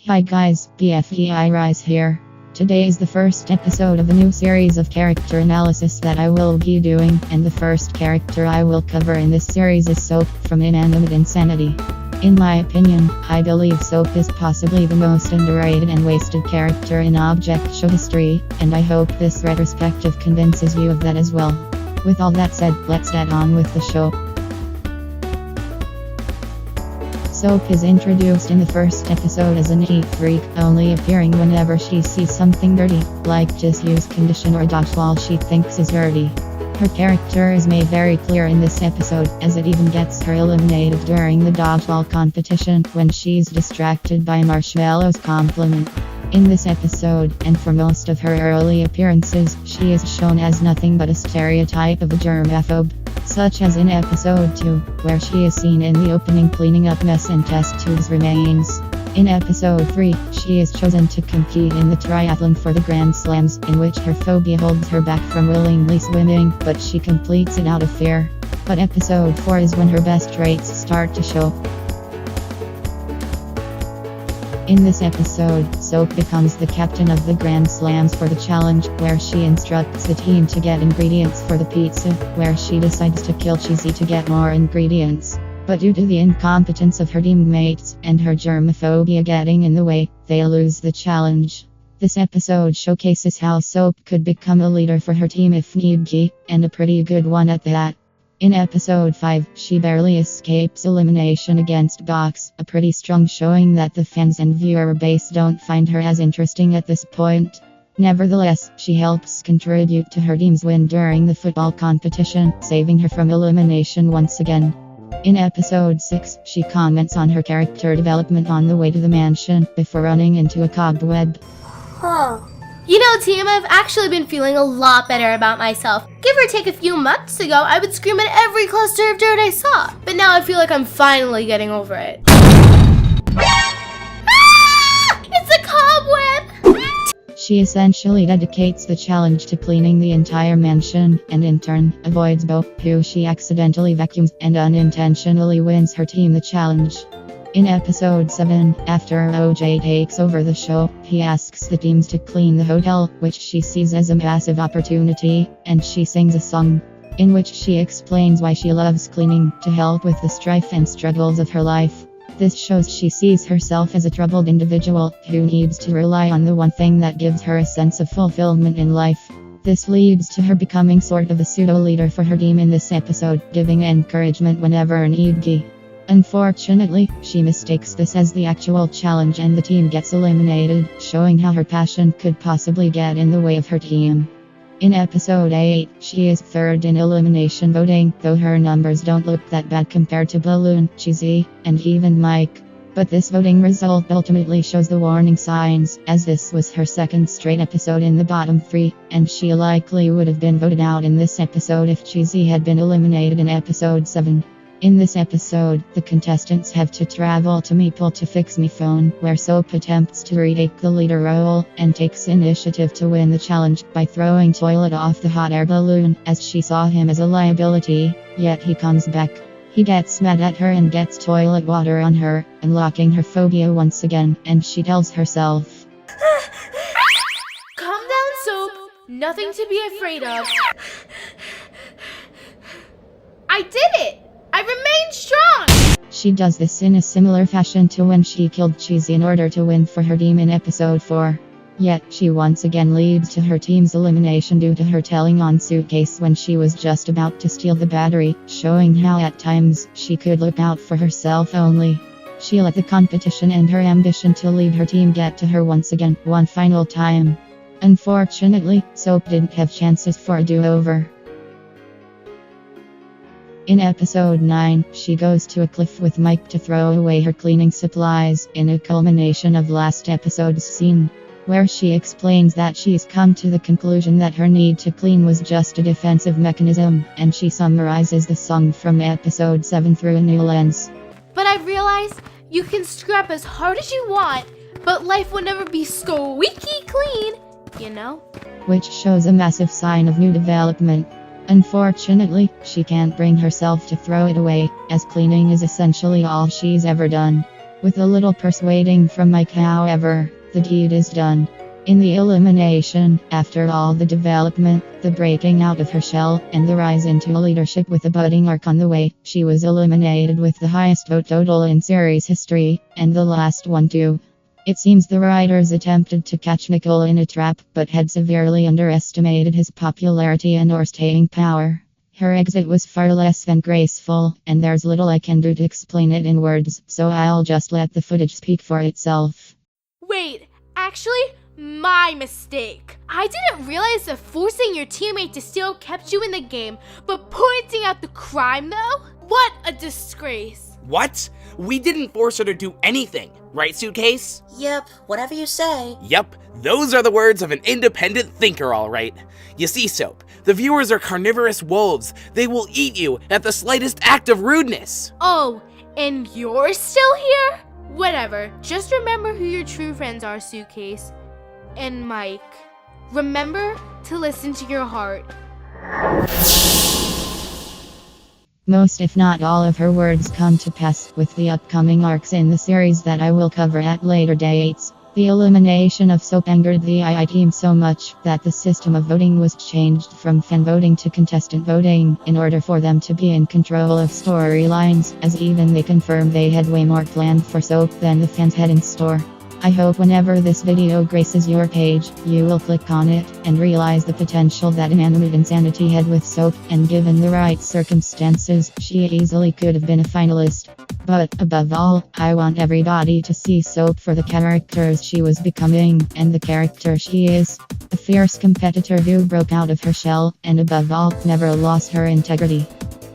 Hi guys, BFEI Rise here. Today is the first episode of a new series of character analysis that I will be doing, and the first character I will cover in this series is Soap from Inanimate Insanity. In my opinion, I believe Soap is possibly the most underrated and wasted character in object show history, and I hope this retrospective convinces you of that as well. With all that said, let's get on with the show. Soap is introduced in the first episode as a neat freak, only appearing whenever she sees something dirty, like disused condition or a dodgeball she thinks is dirty. Her character is made very clear in this episode, as it even gets her eliminated during the dodgeball competition when she's distracted by Marshmallow's compliment. In this episode, and for most of her early appearances, she is shown as nothing but a stereotype of a germaphobe, such as in episode 2, where she is seen in the opening cleaning up mess and test tubes remains. In episode 3, she is chosen to compete in the triathlon for the Grand Slams, in which her phobia holds her back from willingly swimming, but she completes it out of fear. But episode 4 is when her best traits start to show. In this episode, Soap becomes the captain of the Grand Slams for the challenge, where she instructs the team to get ingredients for the pizza, where she decides to kill Cheesy to get more ingredients. But due to the incompetence of her teammates and her germophobia getting in the way, they lose the challenge. This episode showcases how Soap could become a leader for her team if need be, and a pretty good one at that. In episode 5, she barely escapes elimination against Box, a pretty strong showing that the fans and viewer base don't find her as interesting at this point. Nevertheless, she helps contribute to her team's win during the football competition, saving her from elimination once again. In episode 6, she comments on her character development on the way to the mansion, before running into a cobweb. You know, team, I've actually been feeling a lot better about myself. Give or take a few months ago, I would scream at every cluster of dirt I saw. But now I feel like I'm finally getting over it. Ah! It's a cobweb! She essentially dedicates the challenge to cleaning the entire mansion, and in turn, avoids Bo, who she accidentally vacuums, and unintentionally wins her team the challenge. In episode 7, after OJ takes over the show, he asks the teams to clean the hotel, which she sees as a massive opportunity, and she sings a song, in which she explains why she loves cleaning, to help with the strife and struggles of her life. This shows she sees herself as a troubled individual, who needs to rely on the one thing that gives her a sense of fulfillment in life. This leads to her becoming sort of a pseudo-leader for her team in this episode, giving encouragement whenever need be. Unfortunately, she mistakes this as the actual challenge and the team gets eliminated, showing how her passion could possibly get in the way of her team. In episode 8, she is third in elimination voting, though her numbers don't look that bad compared to Balloon, Cheesy, and even Mike. But this voting result ultimately shows the warning signs, as this was her second straight episode in the bottom 3, and she likely would have been voted out in this episode if Cheesy had been eliminated in episode 7. In this episode, the contestants have to travel to Meeple to fix Me Phone, where Soap attempts to retake the leader role, and takes initiative to win the challenge by throwing Toilet off the hot air balloon, as she saw him as a liability, yet he comes back. He gets mad at her and gets toilet water on her, unlocking her phobia once again, and she tells herself, Calm down, Soap. Nothing to be afraid of. I did it! I remain strong! She does this in a similar fashion to when she killed Cheesy in order to win for her team in episode 4. Yet, she once again leads to her team's elimination due to her telling on Suitcase when she was just about to steal the battery, showing how at times, she could look out for herself only. She let the competition and her ambition to lead her team get to her once again, one final time. Unfortunately, Soap didn't have chances for a do-over. In episode 9, she goes to a cliff with Mike to throw away her cleaning supplies, in a culmination of last episode's scene, where she explains that she's come to the conclusion that her need to clean was just a defensive mechanism, and she summarizes the song from episode 7 through a new lens. But I realized you can scrap as hard as you want, but life will never be squeaky clean, you know? Which shows a massive sign of new development. Unfortunately, she can't bring herself to throw it away, as cleaning is essentially all she's ever done. With a little persuading from Mike, however, the deed is done. In the elimination, after all the development, the breaking out of her shell, and the rise into leadership with a budding arc on the way, she was eliminated with the highest vote total in series history, and the last one too. It seems the writers attempted to catch Nicole in a trap, but had severely underestimated his popularity and or staying power. Her exit was far less than graceful, and there's little I can do to explain it in words, so I'll just let the footage speak for itself. Wait, actually, my mistake. I didn't realize that forcing your teammate to steal kept you in the game, but pointing out the crime though? What a disgrace. What? We didn't force her to do anything, right, Suitcase? Yep, whatever you say. Yep, those are the words of an independent thinker, all right. You see, Soap, the viewers are carnivorous wolves. They will eat you at the slightest act of rudeness. Oh, and you're still here? Whatever, just remember who your true friends are, Suitcase. And Mike, remember to listen to your heart. Most if not all of her words come to pass with the upcoming arcs in the series that I will cover at later dates. The elimination of Soap angered the II team so much that the system of voting was changed from fan voting to contestant voting in order for them to be in control of storylines, as even they confirmed they had way more planned for Soap than the fans had in store. I hope whenever this video graces your page, you will click on it and realize the potential that Inanimate Insanity had with Soap, and given the right circumstances, she easily could have been a finalist. But above all, I want everybody to see Soap for the characters she was becoming, and the character she is. A fierce competitor who broke out of her shell, and above all, never lost her integrity.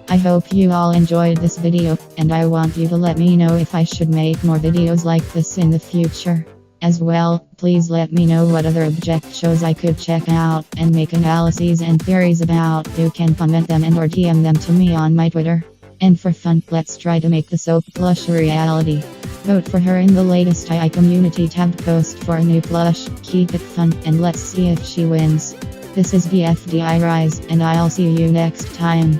I hope you all enjoyed this video, and I want you to let me know if I should make more videos like this in the future. As well, please let me know what other object shows I could check out and make analyses and theories about. You can comment them and or DM them to me on my Twitter. And for fun, let's try to make the Soap plush a reality. Vote for her in the latest II community tab post for a new plush. Keep it fun, and let's see if she wins. This is the FDI Rise, and I'll see you next time.